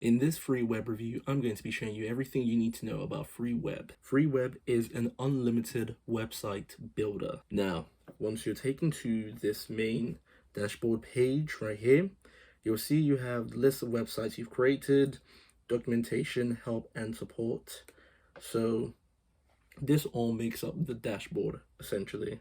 In this free web review, I'm going to be showing you everything you need to know about Freeweb. Freeweb is an unlimited website builder. Now, once you're taken to this main dashboard page right here, you'll see you have the list of websites you've created, documentation, help, and support. So this all makes up the dashboard, essentially.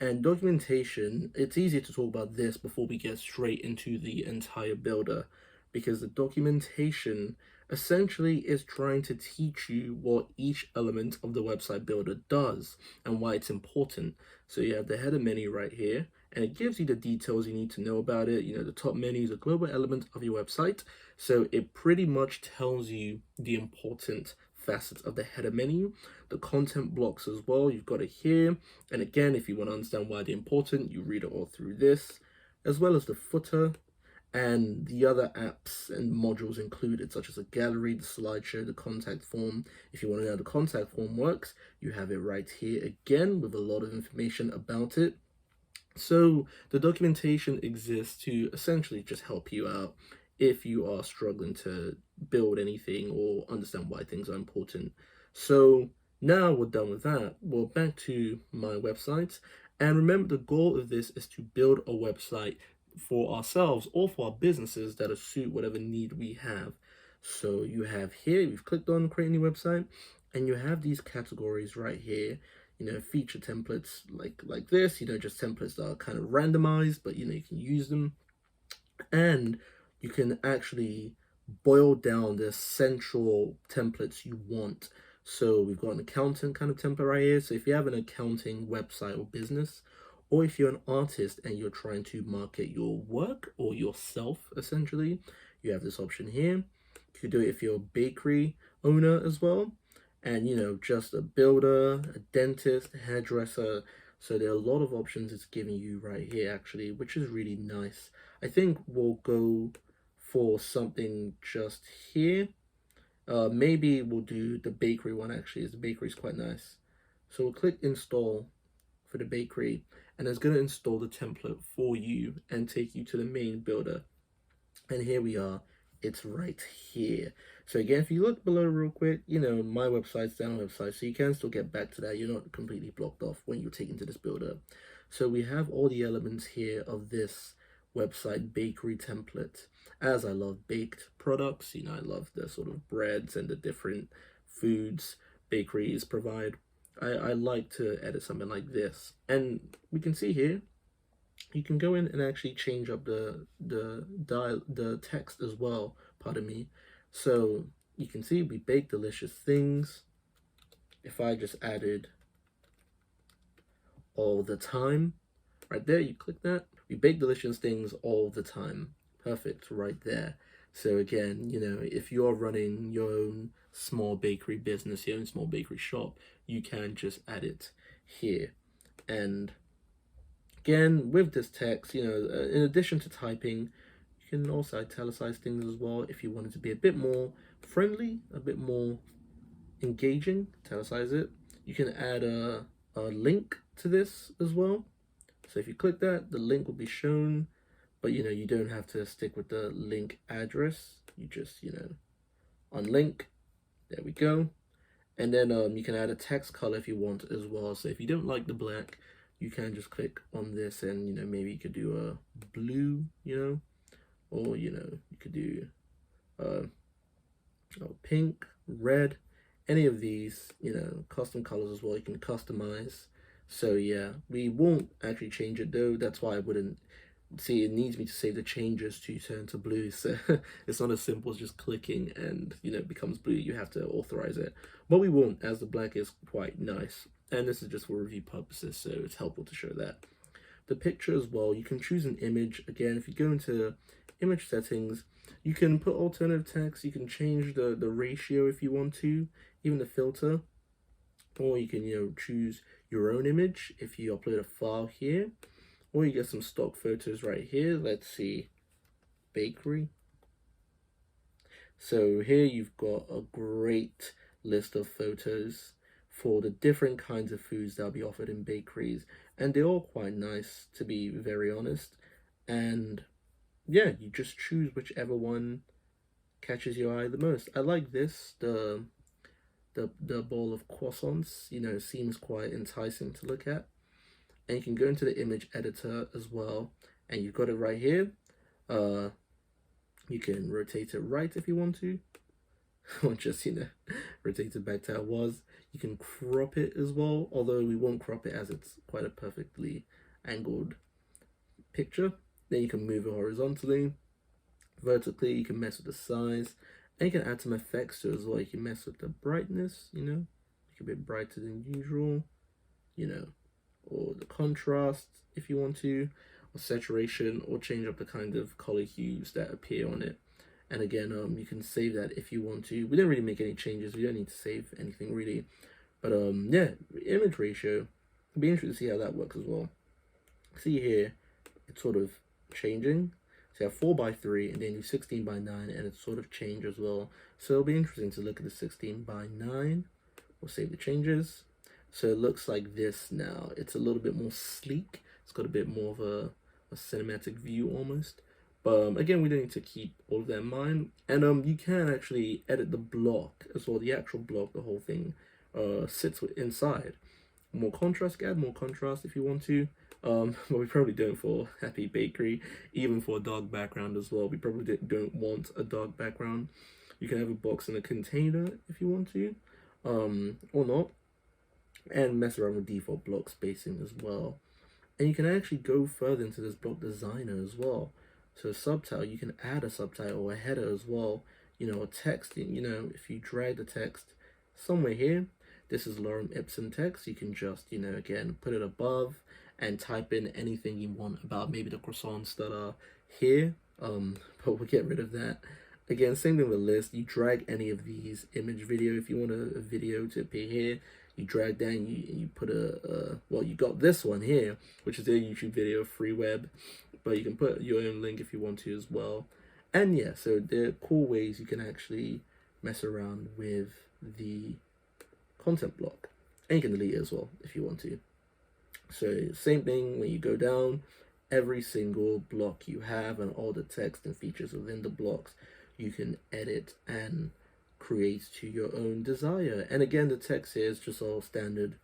And documentation, it's easier to talk about this before we get straight into the entire builder, because the documentation essentially is trying to teach you what each element of the website builder does and why it's important. So you have the header menu right here, and it gives you the details you need to know about it. You know, the top menu is a global element of your website, so it pretty much tells you the important facets of the header menu. The content blocks as well, you've got it here, and again, if you want to understand why they're important, you read it all through this, as well as the footer and the other apps and modules included, such as a gallery, the slideshow, the contact form. If you want to know how the contact form works, you have it right here again with a lot of information about it. So the documentation exists to essentially just help you out if you are struggling to build anything or understand why things are important. So now we're done with that. We're back to my website. And remember, the goal of this is to build a website for ourselves or for our businesses that'll suit whatever need we have. So you have here, we've clicked on create a new website, and you have these categories right here. You know, feature templates like this, you know, just templates that are kind of randomized, but you know, you can use them. And you can actually boil down the central templates you want. So we've got an accountant kind of template right here. So if you have an accounting website or business, or if you're an artist and you're trying to market your work or yourself, essentially, you have this option here. You could do it if you're a bakery owner as well. And, you know, just a builder, a dentist, a hairdresser. So there are a lot of options it's giving you right here, actually, which is really nice. I think we'll go for something just here. Maybe we'll do the bakery one, actually, as the bakery is quite nice. So we'll click install for the bakery, and it's going to install the template for you and take you to the main builder. And here we are, it's right here. So again, if you look below real quick, you know, my website's down website, so you can still get back to that. You're not completely blocked off when you're taken to this builder. So we have all the elements here of this website bakery template. As I love baked products, you know, I love the sort of breads and the different foods bakeries provide. I like to edit something like this. And we can see here, you can go in and actually change up the text as well, pardon me. So you can see we bake delicious things. If I just added all the time, right there, you click that, we bake delicious things all the time. Perfect, right there. So again, you know, if you're running your own small bakery business, your own small bakery shop, you can just add it here. And again, with this text, you know, in addition to typing, you can also italicize things as well if you want it to be a bit more friendly, a bit more engaging. Italicize it. You can add a link to this as well. So if you click that, the link will be shown, but you know, you don't have to stick with the link address. You just, you know, unlink. There we go. And then you can add a text color if you want as well. So if you don't like the black, you can just click on this and, you know, maybe you could do a blue, you know, or, you know, you could do pink, red, any of these, you know, custom colors as well. You can customize. So yeah, we won't actually change it though. That's why I wouldn't see, it needs me to save the changes to turn to blue. So it's not as simple as just clicking and, you know, it becomes blue. You have to authorize it, but we won't, as the black is quite nice. And this is just for review purposes, so it's helpful to show that. The picture as well, you can choose an image. Again, if you go into image settings, you can put alternative text, you can change the ratio if you want to, even the filter, or you can, you know, choose your own image if you upload a file here, or you get some stock photos right here. Let's see, bakery. So here you've got a great list of photos for the different kinds of foods that'll be offered in bakeries, and they're all quite nice, to be very honest. And yeah, you just choose whichever one catches your eye the most. I like this, the bowl of croissants, you know, seems quite enticing to look at. And you can go into the image editor as well, and you've got it right here. You can rotate it right if you want to, or just, you know, rotate it back to how it was. You can crop it as well, although we won't crop it as it's quite a perfectly angled picture. Then you can move it horizontally, vertically. You can mess with the size, and you can add some effects to it as well. You can mess with the brightness, you know, make it a bit brighter than usual, you know, or the contrast if you want to, or saturation, or change up the kind of color hues that appear on it. And again, you can save that if you want to. We didn't really make any changes. We don't need to save anything really. But yeah, image ratio. It'll be interesting to see how that works as well. See here, it's sort of changing. So you have 4:3, and then you 16:9, and it's sort of changed as well. So it'll be interesting to look at the 16:9. We'll save the changes. So it looks like this now. It's a little bit more sleek. It's got a bit more of a cinematic view almost. But again, we don't need to keep all of that in mind. And you can actually edit the block as well. The actual block, the whole thing sits inside. More contrast, add more contrast if you want to. But we probably don't for Happy Bakery, even for a dark background as well. We probably don't want a dark background. You can have a box in a container if you want to, or not. And mess around with default block spacing as well. And you can actually go further into this block designer as well. So a subtitle, you can add a subtitle or a header as well. You know, a text, you know, if you drag the text somewhere here, this is Lorem Ipsum text. You can just, you know, again, put it above and type in anything you want about maybe the croissants that are here. But we'll get rid of that. Again, same thing with list. You drag any of these image video. If you want a video to appear here, you drag down, you put well, you got this one here, which is a YouTube video, Freeweb, but you can put your own link if you want to as well. And yeah, so there are cool ways you can actually mess around with the content block, and you can delete it as well if you want to. So same thing when you go down, every single block you have and all the text and features within the blocks, you can edit and create to your own desire. And again, the text here is just all standard,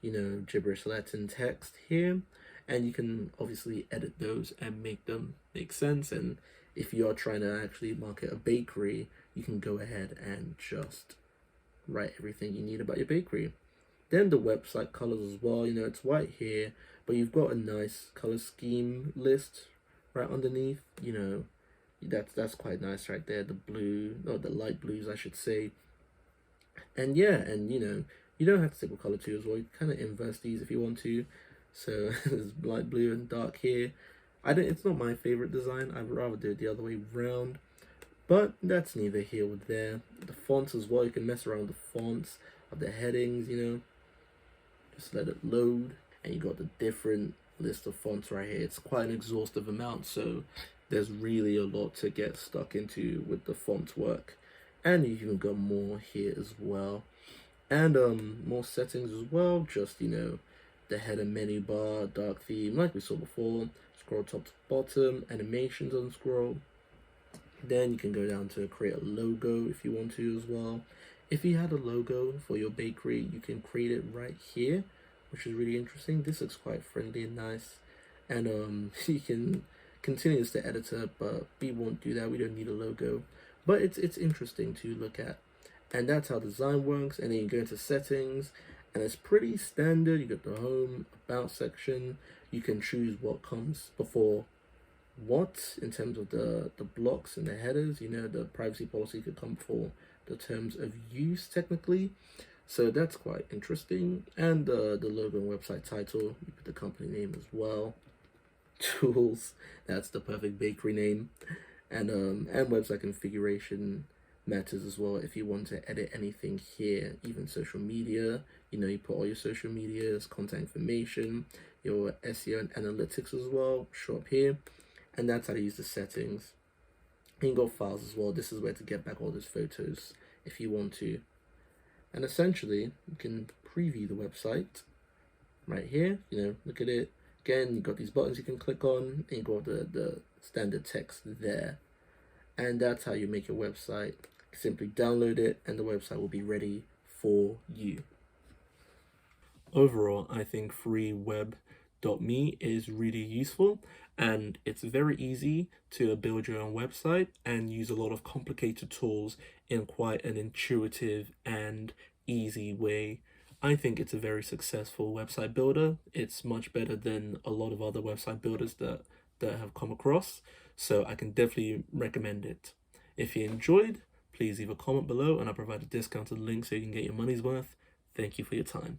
you know, gibberish Latin text here, and you can obviously edit those and make them make sense. And if you are trying to actually market a bakery, you can go ahead and just write everything you need about your bakery. Then the website colors as well, you know, it's white here, but you've got a nice color scheme list right underneath, you know. That's quite nice right there, the blue, or the light blues I should say. And yeah, and you know, you don't have to stick with color too as well. You kind of inverse these if you want to. So there's light blue and dark here. It's not my favorite design. I'd rather do it the other way around. But that's neither here nor there. The fonts as well, you can mess around with the fonts of the headings, you know. Just let it load, and you got the different list of fonts right here. It's quite an exhaustive amount, so there's really a lot to get stuck into with the font work. And you even got more here as well. And more settings as well, just, you know, the header menu bar, dark theme, like we saw before, scroll top to bottom, animations on scroll. Then you can go down to create a logo if you want to as well. If you had a logo for your bakery, you can create it right here, which is really interesting. This looks quite friendly and nice. And you can continue as the editor, but we won't do that. We don't need a logo. But it's interesting to look at. And that's how design works. And then you go into settings, and it's pretty standard. You got the home, about section. You can choose what comes before what in terms of the blocks and the headers. You know, the privacy policy could come before the terms of use technically. So that's quite interesting. And the logo and website title, you put the company name as well. Tools, that's the perfect bakery name. And website configuration matters as well. If you want to edit anything here, even social media, you know, you put all your social medias, contact information, your SEO and analytics as well, show up here. And that's how to use the settings. And you got files as well. This is where to get back all those photos if you want to. And essentially, you can preview the website right here. You know, look at it. Again, you got these buttons you can click on, and you got the standard text there. And that's how you make your website. Simply download it and the website will be ready for you. Overall, I think freeweb.me is really useful, and it's very easy to build your own website and use a lot of complicated tools in quite an intuitive and easy way. I think it's a very successful website builder. It's much better than a lot of other website builders that I have come across, so I can definitely recommend it. If you enjoyed, please leave a comment below and I'll provide a discounted link so you can get your money's worth. Thank you for your time.